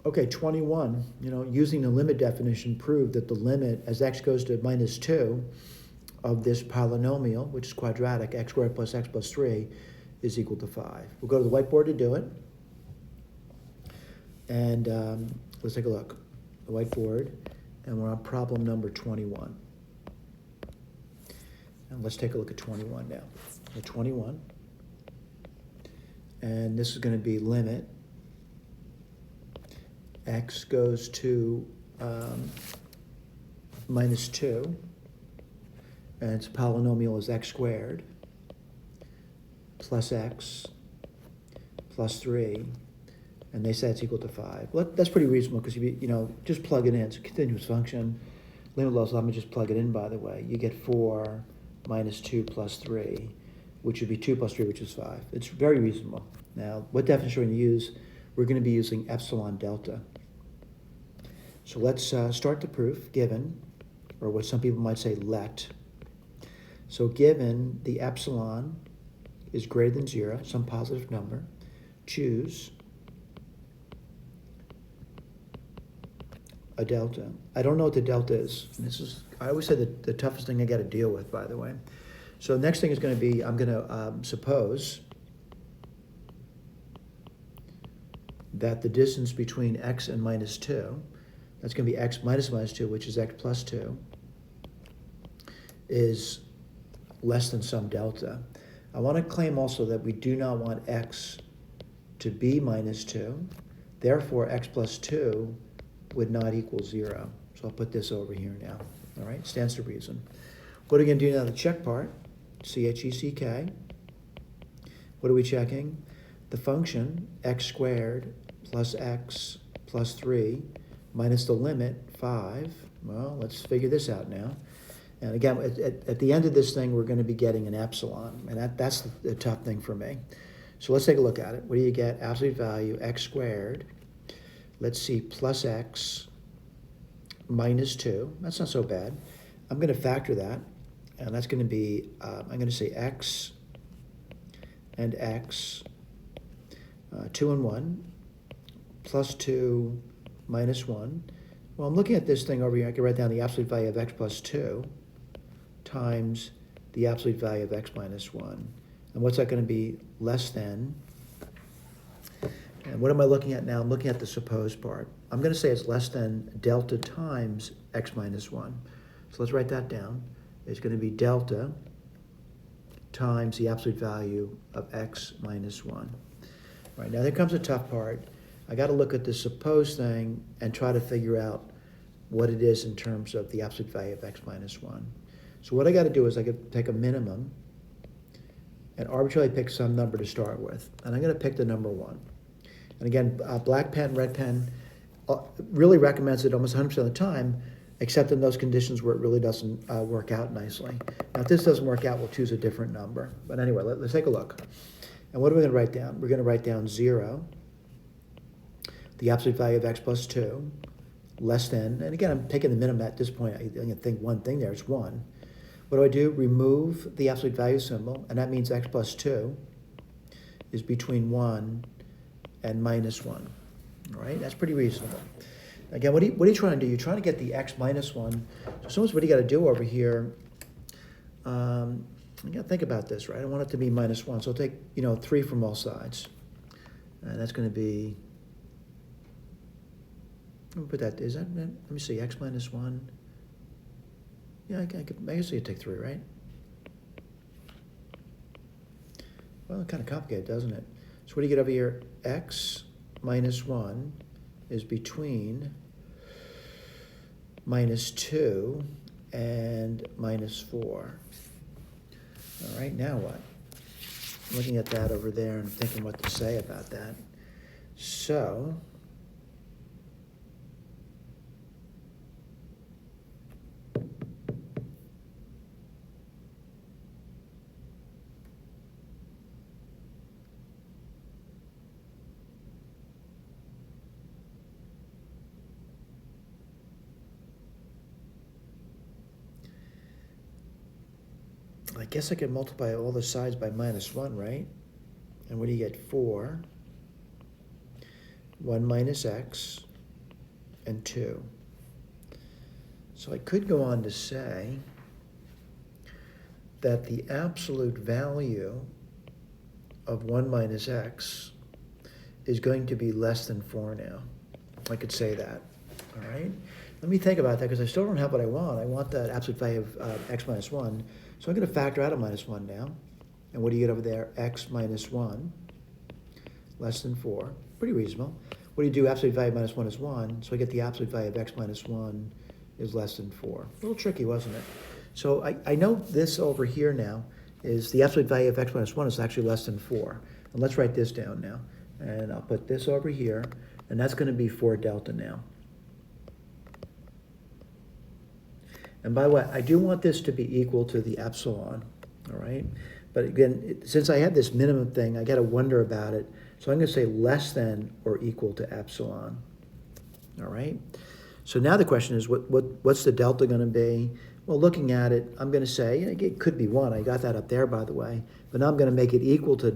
Okay, 21, using the limit definition proved that the limit as x goes to minus 2 of this polynomial, which is quadratic, x squared plus x plus 3, is equal to 5. We'll go to the whiteboard to do it. And let's take a look. The whiteboard, and we're on problem number 21. And let's take a look at 21 now. At 21. And this is going to be limit x goes to minus 2, and its polynomial is x squared plus x plus 3, and they said it's equal to 5. Well, that's pretty reasonable because just plug it in. It's a continuous function. Limitless, let me just plug it in, by the way. You get 4 minus 2 plus 3, which would be 2 plus 3, which is 5. It's very reasonable. Now, what definition are we going to use? We're going to be using epsilon delta. So let's start the proof, given, or what some people might say, let. So given the epsilon is greater than 0, some positive number, choose a delta. I don't know what the delta is. And I always say the toughest thing I got to deal with, by the way. So the next thing is going to be, I'm going to suppose that the distance between x and minus 2, that's going to be x minus minus 2, which is x plus 2, is less than some delta. I want to claim also that we do not want x to be minus 2. Therefore, x plus 2 would not equal 0. So I'll put this over here now. All right, stands to reason. What are we going to do now? The check part, C-H-E-C-K. What are we checking? The function x squared plus x plus 3 minus the limit 5. Well, let's figure this out now. And again, at the end of this thing, we're going to be getting an epsilon, and that's the tough thing for me. So let's take a look at it. What do you get? Absolute value x squared. Let's see, plus x minus 2. That's not so bad. I'm going to factor that, and that's going to be, I'm going to say x and x, 2 and 1, plus 2 minus 1. Well, I'm looking at this thing over here. I can write down the absolute value of x plus 2 times the absolute value of x minus 1. And what's that going to be? Less than. And what am I looking at now? I'm looking at the supposed part. I'm going to say it's less than delta times x minus 1. So let's write that down. It's going to be delta times the absolute value of x minus 1. All right, now there comes the tough part. I got to look at the supposed thing and try to figure out what it is in terms of the absolute value of x minus 1. So what I got to do is I could take a minimum and arbitrarily pick some number to start with. And I'm going to pick the number 1. And again, black pen, red pen really recommends it almost 100% of the time, except in those conditions where it really doesn't work out nicely. Now, if this doesn't work out, we'll choose a different number. But anyway, let's take a look. And what are we going to write down? We're going to write down 0, the absolute value of x plus 2, less than, and again, I'm taking the minimum at this point. I'm going to think one thing there, it's 1. What do? Remove the absolute value symbol, and that means x plus 2 is between 1 and minus 1. All right, that's pretty reasonable. Again, what are you trying to do? You're trying to get the x minus 1. So what do you got to do over here? You got to think about this, right? I want it to be minus 1, so I'll take 3 from all sides, and that's going to be. Let me put that. Is that? Let me see. X minus 1. Yeah, I guess you could take 3, right? Well, kind of complicated, doesn't it? So what do you get over here? X minus 1 is between minus 2 and minus 4. All right, now what? I'm looking at that over there and thinking what to say about that. So, I guess I could multiply all the sides by minus 1, right? And what do you get? 4. 1 minus x and 2. So I could go on to say that the absolute value of 1 minus x is going to be less than 4 now. I could say that, all right? Let me think about that, because I still don't have what I want. I want that absolute value of x minus 1. So I'm going to factor out a minus 1 now. And what do you get over there? X minus 1 less than 4. Pretty reasonable. What do you do? Absolute value of minus 1 is 1. So I get the absolute value of x minus 1 is less than 4. A little tricky, wasn't it? So I know this over here now is the absolute value of x minus 1 is actually less than 4. And let's write this down now. And I'll put this over here, and that's going to be 4 delta now. And by the way, I do want this to be equal to the epsilon, all right? But again, since I have this minimum thing, I got to wonder about it. So I'm going to say less than or equal to epsilon, all right? So now the question is, what's the delta going to be? Well, looking at it, I'm going to say, it could be 1. I got that up there, by the way. But now I'm going to make it equal to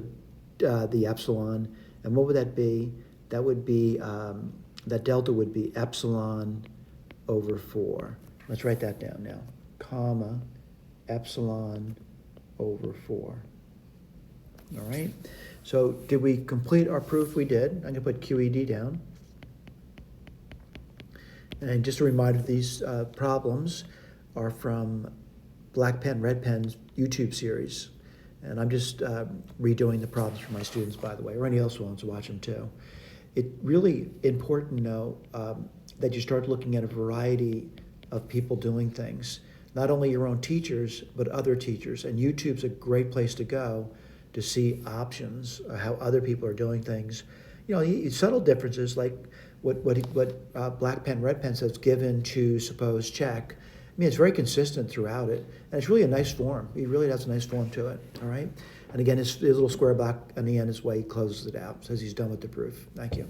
the epsilon. And what would that be? That would be, that delta would be epsilon over 4. Let's write that down now. Comma, epsilon over 4. All right? So did we complete our proof? We did. I'm going to put QED down. And just a reminder, these problems are from Black Pen, Red Pen's YouTube series. And I'm just redoing the problems for my students, by the way, or anyone else who wants to watch them too. It's really important to know that you start looking at a variety of people doing things, not only your own teachers, but other teachers. And YouTube's a great place to go to see options, how other people are doing things. Subtle differences like what Black Pen, Red Pen says, given, choose, suppose, check. I mean, it's very consistent throughout it, and it's really a nice form. It really has a nice form to it, all right? And again, his little square block on the end is why he closes it out, says he's done with the proof. Thank you.